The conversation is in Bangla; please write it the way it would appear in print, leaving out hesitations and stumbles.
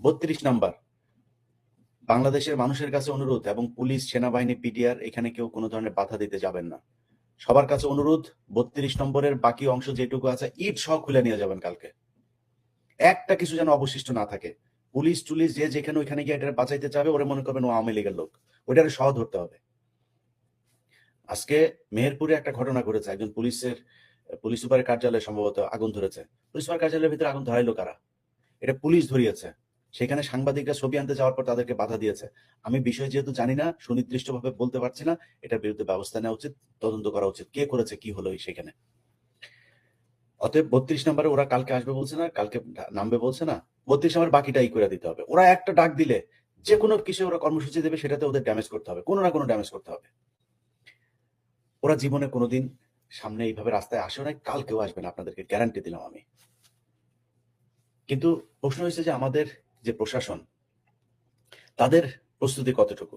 32 নাম্বার, বাংলাদেশের মানুষের কাছে অনুরোধ, এবং পুলিশ, সেনাবাহিনী, পিডিআর, এখানে কেউ কোনো ধরনের বাধা দিতে যাবেন না। সবার কাছে অনুরোধ, 32 নম্বরের বাকি অংশ যেটুকু আছে ইট সহ খুলে নিয়ে যাবেন কালকে। একটা কিছু যেন অবশিষ্ট না থাকে। পুলিশ টুলিশ যে যেখানে ওইখানে গিয়ে এটা বাঁচাইতে চাবে, ওরা মনে করবেন ও আওয়ামী লীগের লোক, ওইটারে সহ ধরতে হবে। আজকে মেহেরপুরে একটা ঘটনা ঘটেছে, একজন পুলিশ সুপারের কার্যালয়ে সম্ভবত আগুন ধরেছে। পুলিশ সুপার কার্যালয়ের ভিতরে আগুন ধরাইলো কারা? এটা পুলিশ ধরিয়েছে। সেখানে সাংবাদিকরা ছবি আনতে যাওয়ার পর তাদেরকে বাধা দিয়েছে। আমি বিষয় যেহেতু জানি না, সুনির্দিষ্টভাবে বলতে পারছি না, এটার বিরুদ্ধে ব্যবস্থা নেওয়া উচিত, তদন্ত করা উচিত, কে করেছে, কি হলো সেখানে। অতএব 32 নম্বরে ওরা কালকে আসবে বলছে না, কালকে নামবে বলছে না, 32 নম্বর বাকিটাই করে দিতে হবে। ওরা একটা ডাক দিলে যে কোনো কিছু ওরা কর্মসূচি দেবে, সেটাতে ওদের ড্যামেজ করতে হবে, কোনো না কোনো ড্যামেজ করতে হবে। ওরা জীবনে কোনোদিন সামনে এইভাবে রাস্তায় আসেও নাই, কালকেও আসবে না, আপনাদেরকে গ্যারান্টি দিলাম আমি। কিন্তু প্রশ্ন হয়েছে যে আমাদের যে প্রশাসন, তাদের প্রস্তুতি কতটুকু।